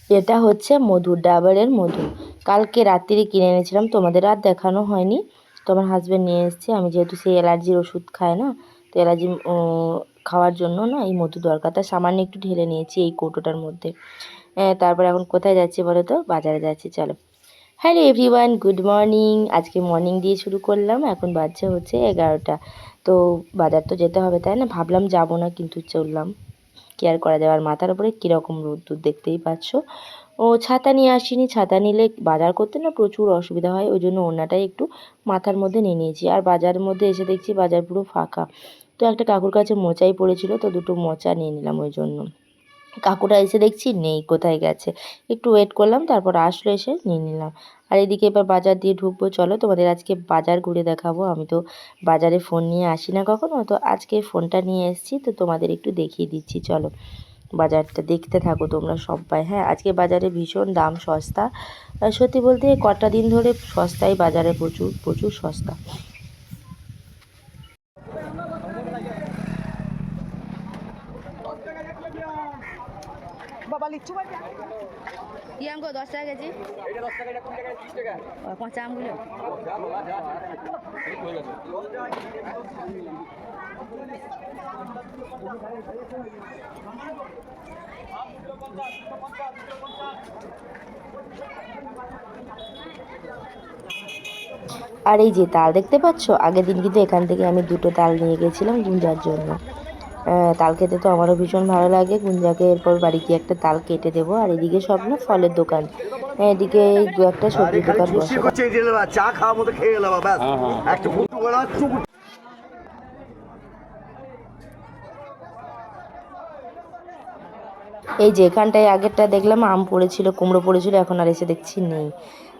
এটা হচ্ছে মধু, ডাবরের মধু। কালকে রাত্রিরে কিনে এনেছিলাম, তোমাদের আর দেখানো হয়নি। তো আমার হাজব্যান্ড নিয়ে এসেছে। আমি যেহেতু সেই অ্যালার্জির ওষুধ খাই না, তো অ্যালার্জি খাওয়ার জন্য না এই মধু দরকার, তাই সামান্য একটু ঢেলে নিয়েছি এই কৌটোটার মধ্যে। তারপর এখন কোথায় যাচ্ছি বলো তো? বাজারে যাচ্ছি, চলো। Hello everyone, good morning. আজকে মর্নিং দিয়ে শুরু করলাম, এখন বাজছে হচ্ছে 11টা। তো বাজার তো যেতে হবে, তাই না? ভাবলাম যাব না, কিন্তু চললাম। কি আর করা যাবে, আর মাথার উপরে কীরকম রোদ্দুর দেখতেই পাচ্ছ। ছাতা নিয়ে আসিনি, ছাতা নিলে বাজার করতে না প্রচুর অসুবিধা হয়, ওই জন্য ওড়নাটাই একটু মাথার মধ্যে নিয়ে নিয়েছি। আর বাজারের মধ্যে এসে দেখছি বাজার পুরো ফাঁকা। তো একটা কাকুর কাছে মোচাই পড়েছিল, তো দুটো মোচা নিয়ে নিলাম ওই জন্য। কাকুটা এসে দেখছি নেই, কোথায় গেছে। একটু ওয়েট করলাম, তারপর আসলো, এসে নিয়ে নিলাম। আর এদিকে এবার বাজার দিয়ে ঢুকবো, চলো তোমাদের আজকে বাজার ঘুরে দেখাবো। আমি তো বাজারে ফোন নিয়ে আসি না কখনো, তো আজকে ফোনটা নিয়ে এসেছি, তো তোমাদের একটু দেখিয়ে দিচ্ছি, চলো। বাজারটা দেখতে থাকো তোমরা সবাই। হ্যাঁ, আজকে বাজারে ভীষণ দাম, সস্তা। সত্যি বলতে কটা দিন ধরে সস্তায় বাজারে, প্রচুর প্রচুর সস্তা। বাবা লিচু কি আম গো 10 টাকা কেজি? এটা 10 টাকা, এটা কোন টাকা? 30 টাকা। কাঁচা আমগুলো আর এই যে তাল দেখতে পাচ্ছ, আগের দিন কিন্তু এখান থেকে আমি দুটো তাল নিয়ে গেছিলাম গুঞ্জার জন্য। তাল খেতে তো আমারও ভীষণ ভালো লাগে। গুঞ্জাকে এরপর বাড়ি গিয়ে একটা তাল কেটে দেবো। আর এদিকে সব না ফলের দোকান, এদিকে এই দু একটা সবজি দোকান বসে। চা খাওয়ার মতো খেয়ে গেলাম, ব্যাস একটা ফুটু করা চুপ। এই যে এখানটায় আগেরটা দেখলাম আম পড়েছিল, কুমড়ো পড়েছিল, এখন আর এসে দেখছি নেই।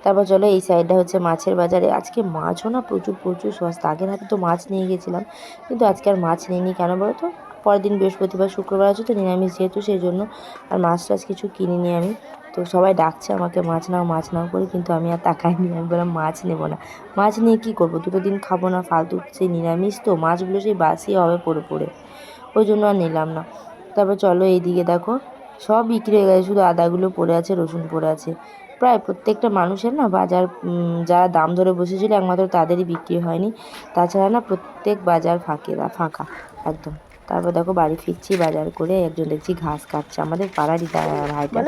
তারপর চলো এই সাইডটা হচ্ছে মাছের বাজারে। আজকে মাছও না প্রচুর প্রচুর সস্তা। আগের হাতে তো মাছ নিয়ে গেছিলাম, কিন্তু আজকে আর মাছ নিইনি। কেন বলো তো? পরের দিন বৃহস্পতিবার শুক্রবার আছে তো নিরামিষ যেহেতু, সেই জন্য আর মাছ টাছ কিছু কিনিনি আমি। তো সবাই ডাকছে আমাকে মাছ নাও মাছ নাও করে, কিন্তু আমি আর তাকাইনি। আমি বললাম মাছ নেবো না, মাছ নিয়ে কী করবো, দুটো দিন খাবো না, ফালতু। সেই নিরামিষ তো, মাছগুলো সেই বাসি হবে পড়ে পড়ে, ওই জন্য আর নিলাম না। তারপর চলো এইদিকে দেখো, সব বিক্রি হয়ে গেছে, শুধু আদাগুলো পড়ে আছে, রসুন পড়ে আছে। প্রায় প্রত্যেকটা মানুষের না বাজার, যারা দাম ধরে বসেছিল একমাত্র তাদেরই বিক্রি হয়নি, তাছাড়া না প্রত্যেক বাজার ফাঁকা একদম। তারপর দেখো বাড়ি ফিরছি বাজার করে, একজন দেখছি ঘাস কাটছে, আমাদের পাড়ারই ভাইটা।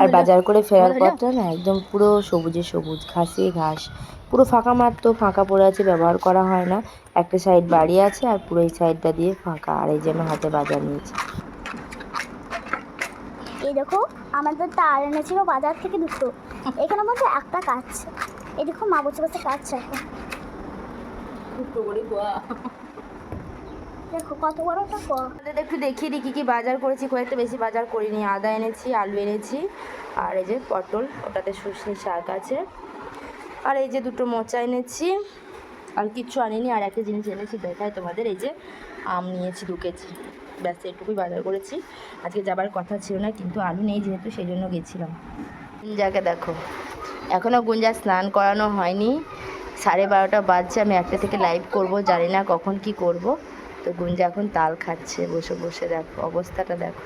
আর বাজার করে ফেরার পথটা না একদম পুরো সবুজে সবুজ, ঘাসে ঘাস, পুরো ফাঁকা মাঠ, তো ফাঁকা পড়ে আছে, ব্যবহার করা হয় না। একটা সাইড বাড়ি আছে আর পুরো এই সাইডটা দিয়ে ফাঁকা। আর এই যে আমার হাতে বাজার নিয়েছি। এই দেখো আমাদের তার এনেছিল বাজার থেকে দুটো, এখানে মধ্যে একটা কাটছে। এই দেখো মা বসে বসে কাটছে এখন। দেখো কত বড় একটা কোয়া। একটু দেখিয়ে দিই কী কী বাজার করেছি। খুব একটা বেশি বাজার করিনি। আদা এনেছি, আলু এনেছি, আর এই যে পটল, ওটাতে শুশনি শাক আছে, আর এই যে দুটো মোচা এনেছি, আর কিচ্ছু আনিনি। আর একটা জিনিস এনেছি দেখায় তোমাদের, এই যে আম নিয়েছি 2 কেজি, ব্যাস এটুকুই বাজার করেছি। আজকে যাবার কথা ছিল না, কিন্তু আলু নেই যেহেতু, সেই জন্য গেছিলাম। গুঞ্জাকে দেখো, এখনও গুঞ্জা স্নান করানো হয়নি, 12:30 বাজছে। আমি 1টা থেকে লাইভ করব, জানি না কখন কি করব। তো গুঞ্জা এখন তাল খাচ্ছে বসে বসে, দেখো অবস্থাটা দেখো।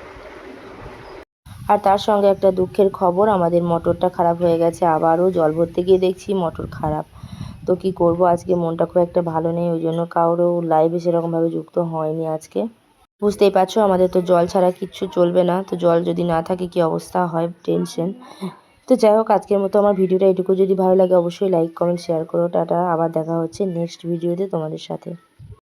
আর তার সঙ্গে একটা দুঃখের খবর, আমাদের মোটরটা খারাপ হয়ে গেছে। আবারও জল ভরতে গিয়ে দেখছি মোটর খারাপ। তো কি করব, আজকে মনটা খুব একটা ভালো নেই, ওই জন্য কারো লাইভে সেরকমভাবে যুক্ত হয়নি আজকে। বুঝতেই পারছো আমাদের তো জল ছাড়া কিচ্ছু চলবে না, তো জল যদি না থাকে কি অবস্থা হয়, টেনশন। তো যাই হোক, আজকের মতো আমার ভিডিওটা এটুকু। যদি ভালো লাগে অবশ্যই লাইক কমেন্ট শেয়ার করো। টাটা, আবার দেখা হচ্ছে নেক্সট ভিডিওতে তোমাদের সাথে।